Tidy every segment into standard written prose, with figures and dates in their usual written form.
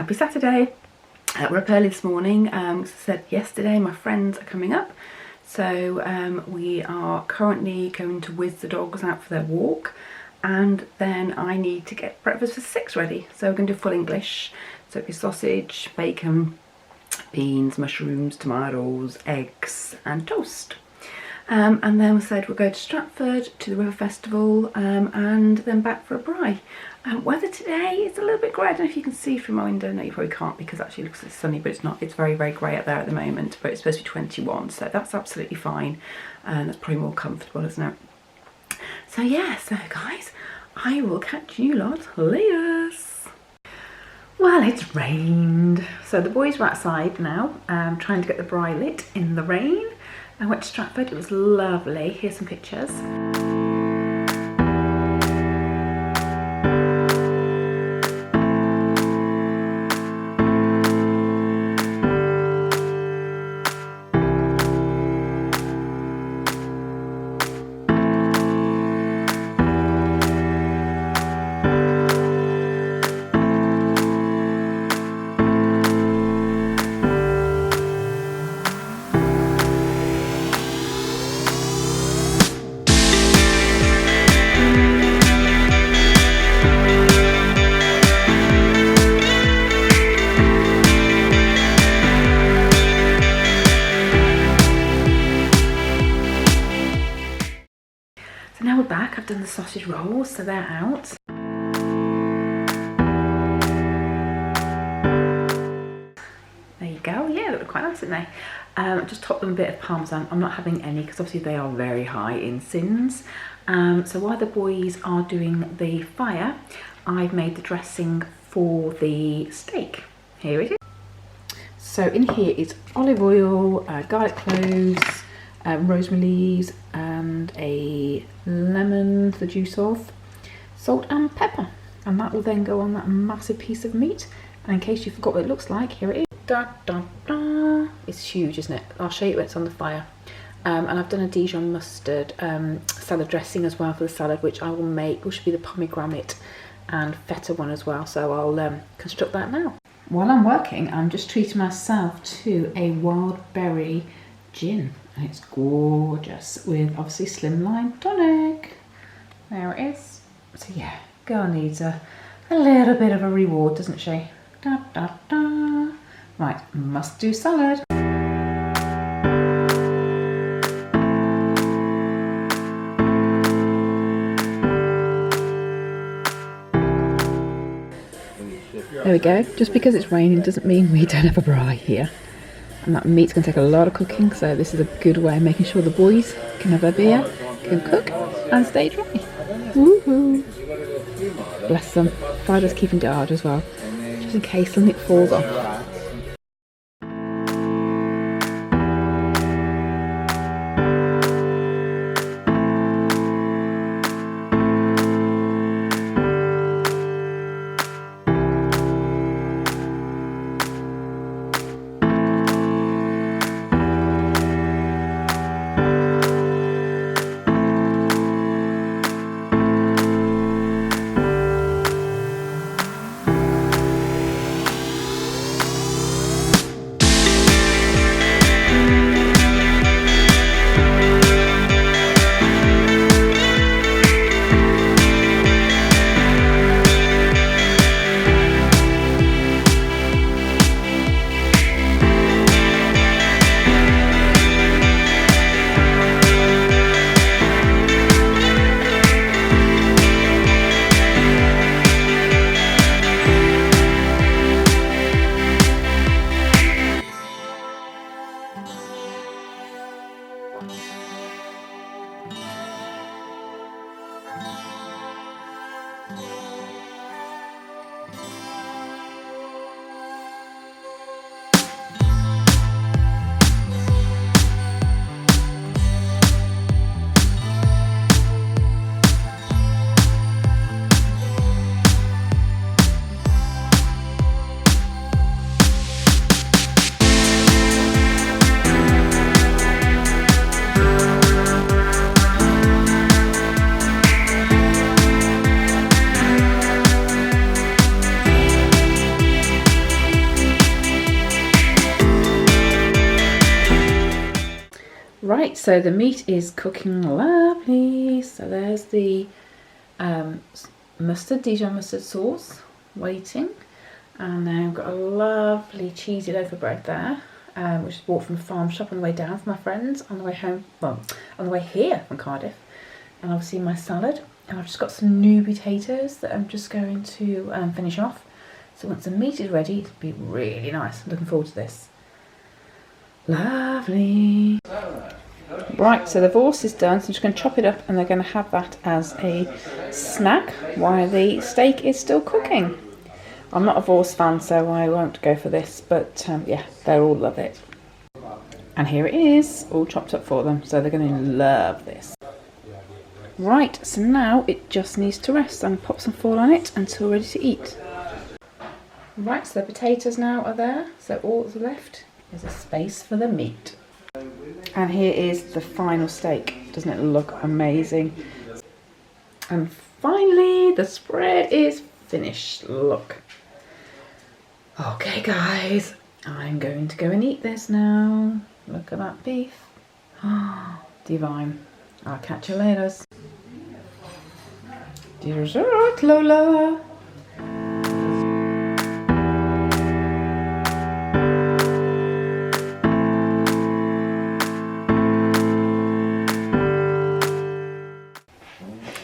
happy Saturday. We're up early this morning. As I said yesterday, my friends are coming up. So we are currently going to whiz the dogs out for their walk. And then I need to get breakfast for 6 ready. So we're going to do full English. So it'll be sausage, bacon, beans, mushrooms, tomatoes, eggs and toast. And then we said we'll go to Stratford to the River Festival and then back for a braai. Weather today is a little bit grey. I don't know if you can see from my window. No, you probably can't because actually it looks like sunny, but it's not. It's very, very grey out there at the moment, but it's supposed to be 21, so that's absolutely fine. And that's probably more comfortable, isn't it? So yeah, so guys, I will catch you lot later. Well, it's rained. So the boys are outside now, trying to get the braai lit in the rain. I went to Stratford, it was lovely. Here's some pictures. So now we're back, I've done the sausage rolls, so they're out. There you go, yeah, they look quite nice, didn't they? Just top them a bit of parmesan. I'm not having any because obviously they are very high in sins. So while the boys are doing the fire, I've made the dressing for the steak. Here it is. So in here is olive oil, garlic cloves, rosemary leaves and a lemon, the juice of, salt and pepper, and that will then go on that massive piece of meat. And in case you forgot what it looks like, here it is. Da, da, da. It's huge, isn't it? I'll show you when it's on the fire. And I've done a Dijon mustard salad dressing as well for the salad, which I will make, which should be the pomegranate and feta one as well. So I'll construct that now. While I'm working, I'm just treating myself to a wild berry gin. And it's gorgeous with obviously slimline tonic. There it is. So yeah, girl needs a little bit of a reward, doesn't she? Da, da, da. Right, must do salad. There we go. Just because it's raining doesn't mean we don't have a braai here. And that meat's going to take a lot of cooking, so this is a good way of making sure the boys can have a beer, can cook and stay dry. Woohoo! Bless them. Fido's keeping guard as well, just in case something falls off. Right, so the meat is cooking lovely. So there's the Dijon mustard sauce waiting. And then I've got a lovely cheesy loaf of bread there, which is bought from a farm shop on the way down for my friends, on the way home, well, on the way here from Cardiff. And obviously my salad. And I've just got some new potatoes that I'm just going to finish off. So once the meat is ready, it'll be really nice. I'm looking forward to this. Lovely. Right, so the vorst is done, so I'm just going to chop it up and they're going to have that as a snack while the steak is still cooking. I'm not a vorst fan, so I won't go for this, but yeah, they'll all love it. And here it is, all chopped up for them, so they're going to love this. Right, so now it just needs to rest. I'm going to pop some foil on it until ready to eat. Right, so the potatoes now are there, so all that's left is a space for the meat. And here is the final steak. Doesn't it look amazing? And finally, the spread is finished. Look. Okay, guys, I'm going to go and eat this now. Look at that beef. Oh, divine. I'll catch you later. Dessert, Lola.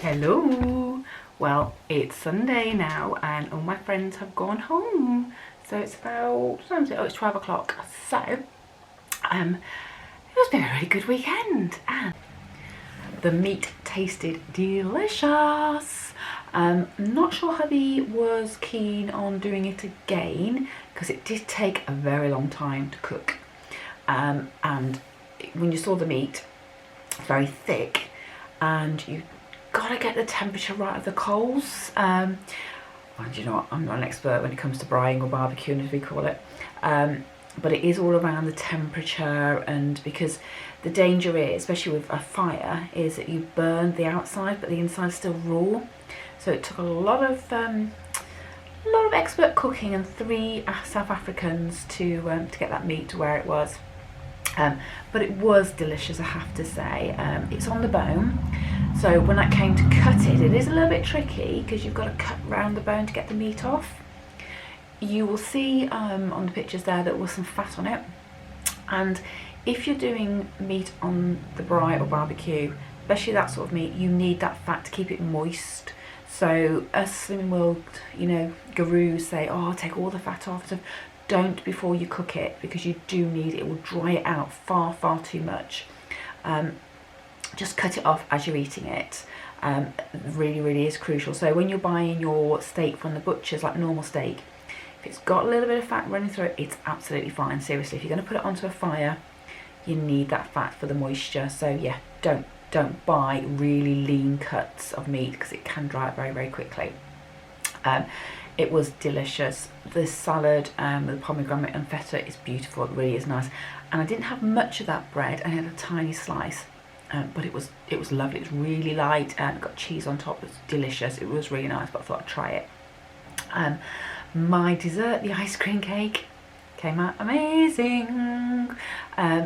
Hello. Well, it's Sunday now and all my friends have gone home. So it's about, what time is it? Oh, it's 12 o'clock. So, it has been a really good weekend and the meat tasted delicious. Not sure hubby was keen on doing it again because it did take a very long time to cook. And when you saw the meat, it's very thick and you gotta get the temperature right of the coals. And you know what, I'm not an expert when it comes to braaiing or barbecuing as we call it, but it is all around the temperature, and because the danger is, especially with a fire, is that you burn the outside but the inside is still raw. So it took a lot of expert cooking and 3 South Africans to get that meat to where it was. But it was delicious, I have to say. It's on the bone, so when I came to cut it, it is a little bit tricky because you've got to cut round the bone to get the meat off. You will see on the pictures there that was some fat on it, and if you're doing meat on the braai or barbecue, especially that sort of meat, you need that fat to keep it moist. So us Slimming World, you know, gurus say, oh, take all the fat off. So don't before you cook it, because you do need it. It will dry it out far too much. Just cut it off as you're eating it. Really is crucial. So when you're buying your steak from the butchers, like normal steak, if it's got a little bit of fat running through it, it's absolutely fine. Seriously, if you're going to put it onto a fire, you need that fat for the moisture. So yeah, don't buy really lean cuts of meat because it can dry out very quickly. It was delicious. The salad with the pomegranate and feta is beautiful. It really is nice. And I didn't have much of that bread. I had a tiny slice, but it was lovely. It was really light and got cheese on top. It was delicious. It was really nice, but I thought I'd try it. My dessert, the ice cream cake, came out amazing.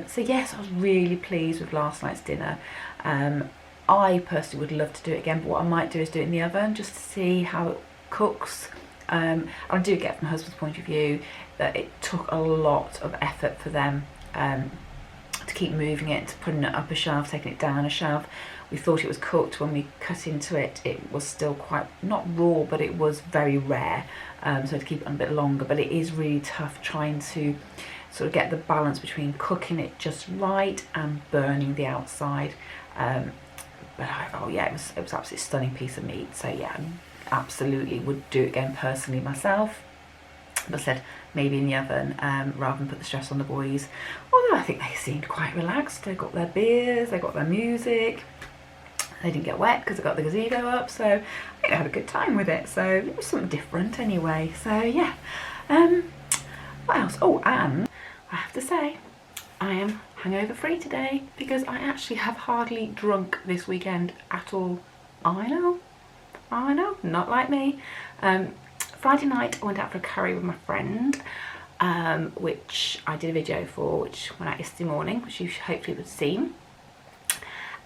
So yes, I was really pleased with last night's dinner. I personally would love to do it again, but what I might do is do it in the oven just to see how it cooks. I do get from my husband's point of view that it took a lot of effort for them to keep moving it, putting it up a shelf, taking it down a shelf. We thought it was cooked. When we cut into it, it was still quite, not raw, but it was very rare, so to keep it on a bit longer. But it is really tough trying to sort of get the balance between cooking it just right and burning the outside. But oh yeah, it was absolutely stunning piece of meat. So yeah, absolutely would do it again personally myself. But I said maybe in the oven rather than put the stress on the boys. Although I think they seemed quite relaxed. They got their beers, they got their music. They didn't get wet because I got the gazebo up, so I think they had a good time with it. So it was something different anyway. So yeah. What else? Oh, and I have to say, I am hangover free today because I actually have hardly drunk this weekend at all. I know, not like me. Friday night I went out for a curry with my friend. which I did a video for, which went out yesterday morning, which you hopefully would have seen.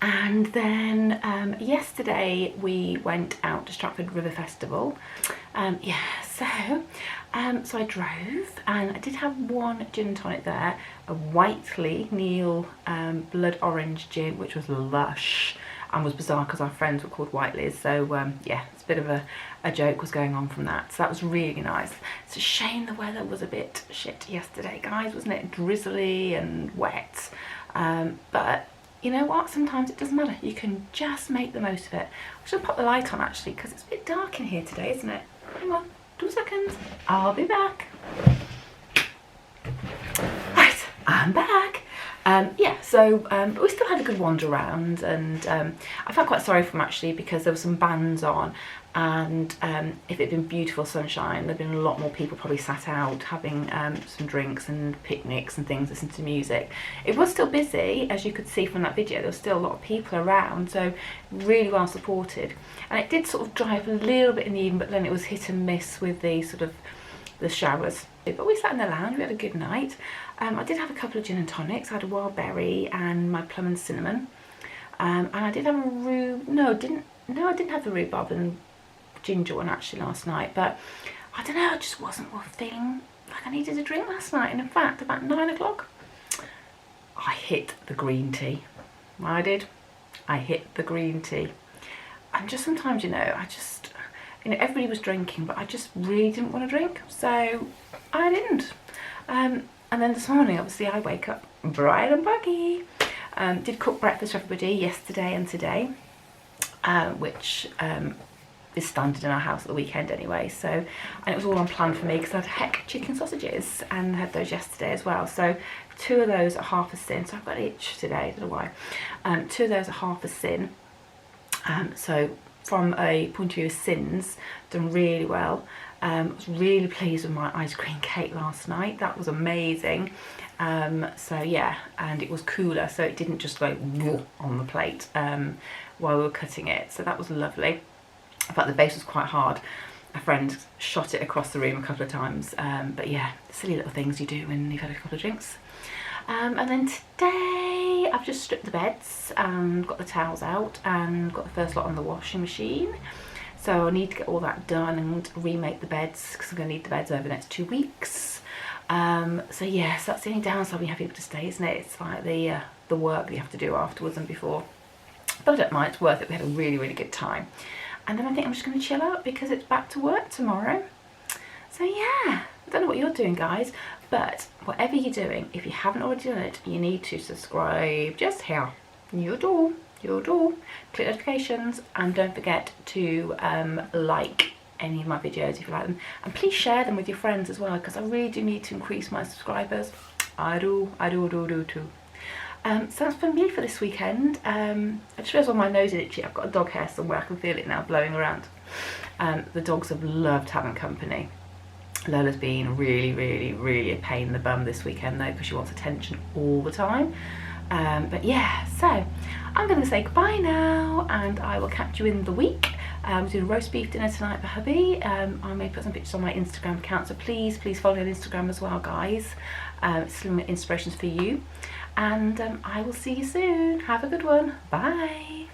And then yesterday we went out to Stratford River Festival. Yeah, so I drove, and I did have one gin and tonic there, a Whiteley Neil blood orange gin, which was lush and was bizarre because our friends were called Whiteleys. So yeah, it's a bit of a joke was going on from that. So that was really nice. It's a shame the weather was a bit shit yesterday, guys, wasn't it? Drizzly and wet. But you know what, sometimes it doesn't matter, you can just make the most of it. I should pop the light on actually, because it's a bit dark in here today, isn't it? Hang on, 2 seconds, I'll be back. Right, I'm back. Yeah, so we still had a good wander around, and I felt quite sorry for them actually, because there were some bands on, and if it had been beautiful sunshine, there'd been a lot more people probably sat out having some drinks and picnics and things, listening to music. It was still busy, as you could see from that video. There was still a lot of people around, so really well supported. And it did sort of dry up a little bit in the evening, but then it was hit and miss with the sort of the showers. But we sat in the lounge, we had a good night. I did have a couple of gin and tonics. I had a wild berry and my plum and cinnamon. And I did have a I didn't have the rhubarb and ginger one actually last night, but I don't know, I just wasn't feeling like I needed a drink last night. And in fact, about 9 o'clock, I hit the green tea. I did. I hit the green tea. And just sometimes, you know, everybody was drinking, but I just really didn't want to drink, so I didn't. And then this morning, obviously, I wake up bright and buggy. Did cook breakfast for everybody yesterday and today, which is standard in our house at the weekend anyway. So, and it was all on plan for me because I had heck chicken sausages and had those yesterday as well. So 2 of those are half a sin. So I've got an itch today, I don't know why. 2 of those are half a sin. So from a point of view of sins, done really well. I was really pleased with my ice cream cake last night. That was amazing. So yeah, and it was cooler, so it didn't just go on the plate while we were cutting it. So that was lovely. In fact, the base was quite hard. A friend shot it across the room a couple of times. But yeah, silly little things you do when you've had a couple of drinks. And then today I've just stripped the beds and got the towels out and got the first lot on the washing machine. So I need to get all that done and remake the beds because I'm going to need the beds over the next 2 weeks. So yes, that's the only downside when you have people to stay, isn't it? It's like the work that you have to do afterwards and before. But I don't mind, it's worth it. We had a really, really good time. And then I think I'm just going to chill out because it's back to work tomorrow. So yeah, I don't know what you're doing, guys, but whatever you're doing, if you haven't already done it, you need to subscribe just here. Your door, click notifications, and don't forget to like any of my videos if you like them, and please share them with your friends as well, because I really do need to increase my subscribers. I do too. So that's for me for this weekend. I just realised on my nose is itchy. I've got a dog hair somewhere, I can feel it now blowing around. The dogs have loved having company. Lola's been really a pain in the bum this weekend though, because she wants attention all the time. But yeah, so I'm going to say goodbye now, and I will catch you in the week. We're doing roast beef dinner tonight for hubby. I may put some pictures on my Instagram account, so please follow me on Instagram as well, guys. Some inspirations for you. And I will see you soon. Have a good one. Bye.